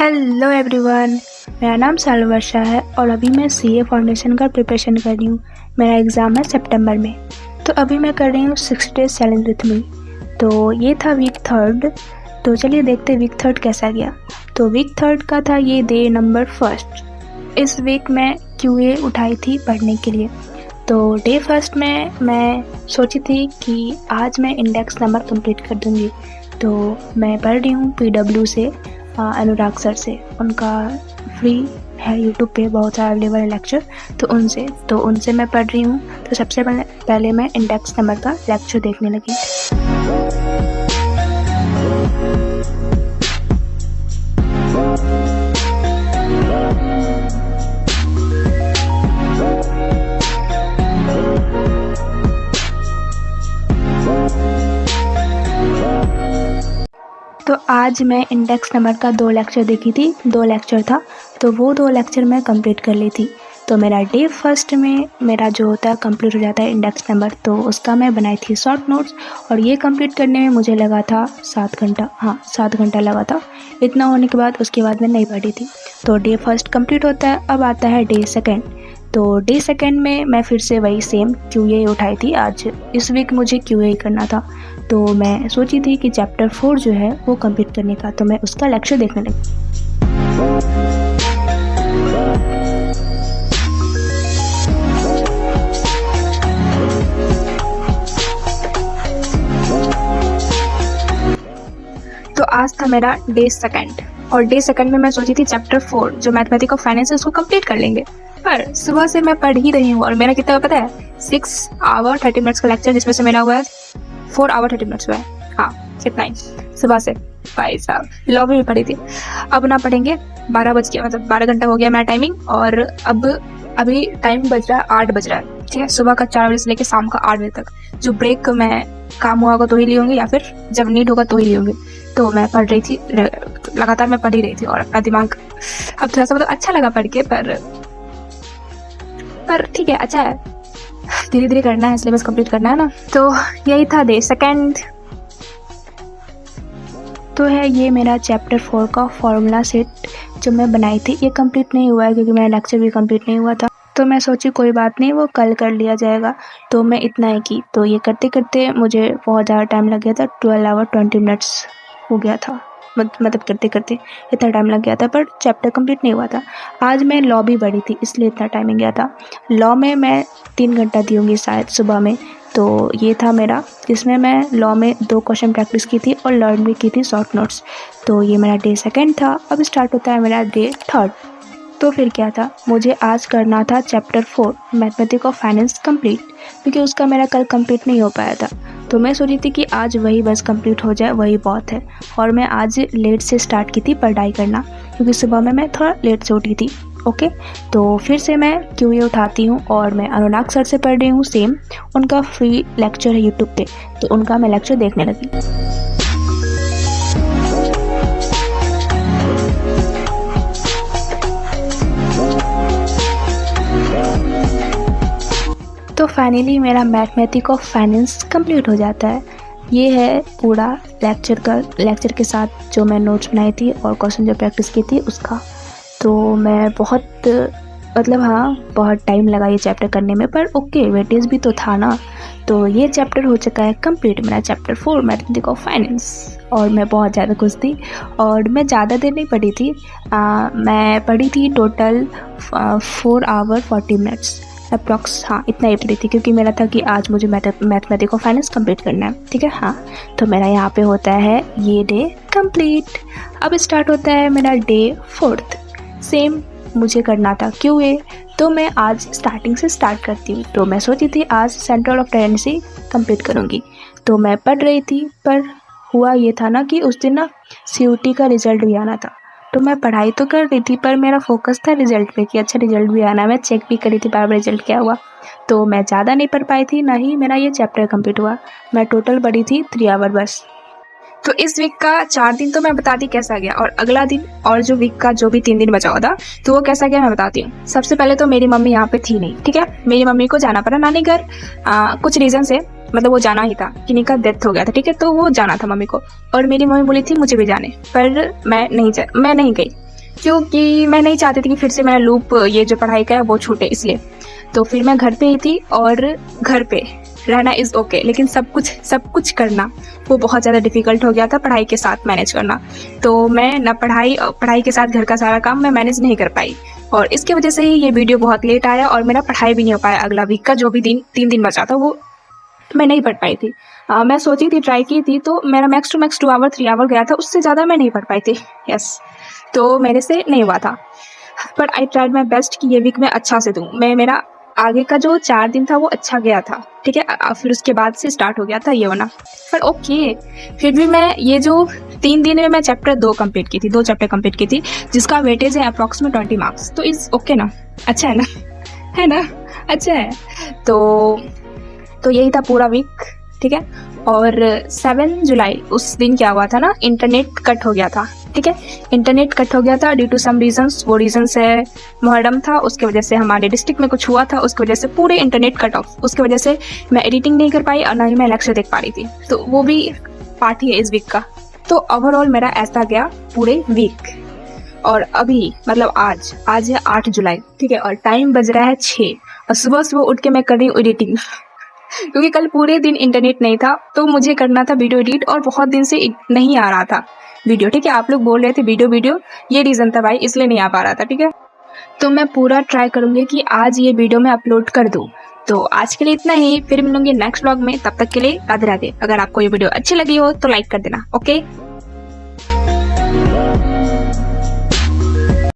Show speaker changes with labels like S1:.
S1: Hello everyone, मेरा नाम सालवर्षा है और अभी मैं सीए फाउंडेशन का प्रिपरेशन कर रही हूँ। मेरा एग्ज़ाम है सितंबर में। तो अभी मैं कर रही हूँ 6 डेज चैलेंज विथ मी। तो ये था वीक 3। तो चलिए देखते वीक 3 कैसा गया। तो वीक 3 का था ये डे नंबर 1। इस वीक मैं क्यूए उठाई थी पढ़ने के लिए। तो डे 1 में मैं सोची थी कि आज मैं इंडेक्स नंबर कंप्लीट कर दूँगी। तो मैं पढ़ रही हूँ पीडब्ल्यू से, अनुराग सर से। उनका फ्री है यूट्यूब पे बहुत सारा अवेलेबल है लेक्चर, तो उनसे मैं पढ़ रही हूँ। तो सबसे पहले मैं इंडेक्स नंबर का लेक्चर देखने लगी। तो आज मैं इंडेक्स नंबर का 2 लेक्चर देखी थी, 2 लेक्चर था, तो वो 2 लेक्चर मैं कंप्लीट कर ली थी। तो मेरा डे 1 में मेरा जो होता है कंप्लीट हो जाता है इंडेक्स नंबर। तो उसका मैं बनाई थी शॉर्ट नोट्स और ये कंप्लीट करने में मुझे लगा था 7 घंटा। 7 घंटा लगा था। इतना होने के बाद उसके बाद मैं नहीं पढ़ी थी। तो डे 1 कंप्लीट होता है। अब आता है डे 2। तो डे 2 में मैं फिर से वही सेम क्यूए उठाई थी। आज इस वीक मुझे क्यूए करना था। तो मैं सोची थी कि चैप्टर 4 जो है वो कंप्लीट करने का, तो मैं उसका लेक्चर देखने लगी। तो आज था मेरा डे 2 और डे 2 में मैं सोची थी चैप्टर 4 जो मैथमेटिक्स ऑफ फाइनेंस है उसको कंप्लीट कर लेंगे। पर सुबह से मैं पढ़ ही रही हूँ और मेरा कितना पता है 6 आवर 30 मिनट्स का लेक्चर, जिसमें से मेरा हुआ है 4 आवर 30 मिनट्स हुआ है। हाँ, कितना ही सुबह से। भाई साहब, लॉबी में पढ़ी थी। अब ना पढ़ेंगे, 12 बज गया, मतलब 12 घंटा हो गया मेरा टाइमिंग। और अभी टाइम बज रहा है 8 बज रहा है, ठीक है। सुबह का 4 बजे से लेकर शाम का 8 बजे तक जो ब्रेक मैं काम हुआ होगा तो ही ली होंगी, या फिर जब नीड होगा तो ही ली होंगी। तो मैं पढ़ रही थी, लगातार मैं पढ़ ही रही थी और अपना दिमाग अब थोड़ा सा मतलब अच्छा लगा पढ़ के। पर ठीक है, अच्छा है, धीरे धीरे करना है, सिलेबस कंप्लीट करना है ना। तो यही था डे 2। तो है ये मेरा चैप्टर 4 का फॉर्मूला सेट जो मैं बनाई थी। ये कंप्लीट नहीं हुआ है क्योंकि मेरा लेक्चर भी कंप्लीट नहीं हुआ था। तो मैं सोची कोई बात नहीं, वो कल कर लिया जाएगा। तो मैं इतना ही की। तो ये करते करते मुझे बहुत ज़्यादा टाइम लग गया था। 12 आवर 20 मिनट्स हो गया था, मतलब करते करते इतना टाइम लग गया था, पर चैप्टर कंप्लीट नहीं हुआ था। आज मैं लॉ भी पढ़ी थी, इसलिए इतना टाइम गया था। लॉ में मैं 3 घंटा दी होंगी शायद सुबह में। तो ये था मेरा, जिसमें मैं लॉ में 2 क्वेश्चन प्रैक्टिस की थी और लर्न भी की थी शॉर्ट नोट्स। तो ये मेरा डे 2 था। अब स्टार्ट होता है मेरा डे 3। तो फिर क्या था, मुझे आज करना था chapter 4 mathematics of finance complete, क्योंकि उसका मेरा कल कंप्लीट नहीं हो पाया था। तो मैं सोची थी कि आज वही बस कंप्लीट हो जाए, वही बहुत है। और मैं आज लेट से स्टार्ट की थी पढ़ाई करना, क्योंकि सुबह में मैं थोड़ा लेट से उठी थी। ओके, तो फिर से मैं क्यूए उठाती हूँ और मैं अनुराग सर से पढ़ रही हूँ सेम। उनका फ्री लेक्चर है यूट्यूब पे, तो उनका मैं लेक्चर देखने लगी। तो फाइनली मेरा मैथमेटिक्स ऑफ फाइनेंस कंप्लीट हो जाता है। ये है पूरा लेक्चर के साथ जो मैं नोट्स बनाई थी और क्वेश्चन जो प्रैक्टिस की थी उसका। तो मैं बहुत टाइम लगा ये चैप्टर करने में, पर ओके, वेटेज भी तो था ना। तो ये चैप्टर हो चुका है कंप्लीट, मेरा चैप्टर 4 मैथमेटिक्स ऑफ फाइनेंस। और मैं बहुत ज़्यादा खुश थी और मैं ज़्यादा देर नहीं पढ़ी थी। मैं पढ़ी थी टोटल 4 आवर 40 मिनट्स अप्रॉक्स। हाँ, इतना ही पढ़ी थी, क्योंकि मेरा था कि आज मुझे मैथमेटिक्स ऑफ फाइनेंस कंप्लीट करना है, ठीक है। हाँ, तो मेरा यहाँ पे होता है ये डे कंप्लीट। अब स्टार्ट होता है मेरा डे 4। सेम मुझे करना था क्यूए, तो मैं आज स्टार्टिंग से स्टार्ट करती हूँ। तो मैं सोची थी आज सेंट्रल ऑफ टेंडेंसी कंप्लीट करूँगी। तो मैं पढ़ रही थी, पर हुआ ये था ना कि उस दिन ना सीयूटी का रिज़ल्ट भी आना था। तो मैं पढ़ाई तो कर रही थी, पर मेरा फोकस था रिज़ल्ट पे कि अच्छा रिज़ल्ट भी आना है। मैं चेक भी करी थी बार बार रिज़ल्ट क्या हुआ। तो मैं ज़्यादा नहीं पढ़ पाई थी, ना ही मेरा ये चैप्टर कंप्लीट हुआ। मैं टोटल पढ़ी थी 3 आवर बस। तो इस वीक का 4 दिन तो मैं बताती कैसा गया, और अगला दिन और जो वीक का जो भी 3 दिन बचा हुआ था तो वो कैसा गया मैं बताती हूँ। सबसे पहले तो मेरी मम्मी यहाँ पे थी नहीं, ठीक है। मेरी मम्मी को जाना पड़ा नानी घर कुछ रीज़न से, मतलब वो जाना ही था, किन्हीं का डेथ हो गया था, ठीक है। तो वो जाना था मम्मी को, और मेरी मम्मी बोली थी मुझे भी जाने, पर मैं नहीं गई। क्योंकि मैं नहीं चाहती थी कि फिर से मेरा लूप ये जो पढ़ाई का है वो छूटे, इसलिए। तो फिर मैं घर पे ही थी, और घर पे रहना इज़ ओके, लेकिन सब कुछ करना वो बहुत ज़्यादा डिफ़िकल्ट हो गया था, पढ़ाई के साथ मैनेज करना। तो मैं ना पढ़ाई के साथ घर का सारा काम मैं मैनेज नहीं कर पाई, और इसकी वजह से ही ये वीडियो बहुत लेट आया, और मेरा पढ़ाई भी नहीं हो पाया। अगला वीक का जो भी 3 दिन बचा था वो मैं नहीं पढ़ पाई थी। मैं सोची थी, ट्राई की थी, तो मेरा max to max 2 hour 3 hour गया था, उससे ज़्यादा मैं नहीं पढ़ पाई थी। यस, तो मेरे से नहीं हुआ था, but I tried my best कि ये वीक मैं अच्छा से दूँ। मेरा आगे का जो 4 दिन था वो अच्छा गया था, ठीक है। फिर उसके बाद से स्टार्ट हो गया था ये होना, पर ओके। फिर भी मैं ये जो 3 दिन में मैं चैप्टर 2 कंप्लीट की थी, 2 चैप्टर कंप्लीट की थी, जिसका वेटेज है अप्रॉक्सीमेट 20 मार्क्स। तो इज़ ओके ना, अच्छा है ना, है ना, अच्छा है। तो यही था पूरा वीक, ठीक है। और 7 जुलाई उस दिन क्या हुआ था ना, इंटरनेट कट हो गया था, ठीक है। इंटरनेट कट हो गया था ड्यू टू सम रीजंस। वो रीजंस है, मुहर्रम था, उसके वजह से हमारे डिस्ट्रिक्ट में कुछ हुआ था, उसकी वजह से पूरे इंटरनेट कट ऑफ। उसकी वजह से मैं एडिटिंग नहीं कर पाई, और ना ही मैं लेक्चर देख पा रही थी। तो वो भी पार्ट ही है इस वीक का। तो ओवरऑल मेरा ऐसा गया पूरे वीक। और अभी मतलब आज है 8 जुलाई, ठीक है, और टाइम बज रहा है 6, और सुबह उठ के मैं कर रही हूँ एडिटिंग क्योंकि कल पूरे दिन इंटरनेट नहीं था, तो मुझे करना था वीडियो एडिट, और बहुत दिन से नहीं आ रहा था वीडियो, ठीक है। आप लोग बोल रहे थे वीडियो, ये रीज़न था भाई, इसलिए नहीं आ पा रहा था, ठीक है। तो मैं पूरा ट्राई करूँगी कि आज ये वीडियो मैं अपलोड कर दूँ। तो आज के लिए इतना ही, फिर मिलूंगी नेक्स्ट व्लॉग में। तब तक के लिए राधे राधे। अगर आपको ये वीडियो अच्छी लगी हो तो लाइक कर देना, ओके।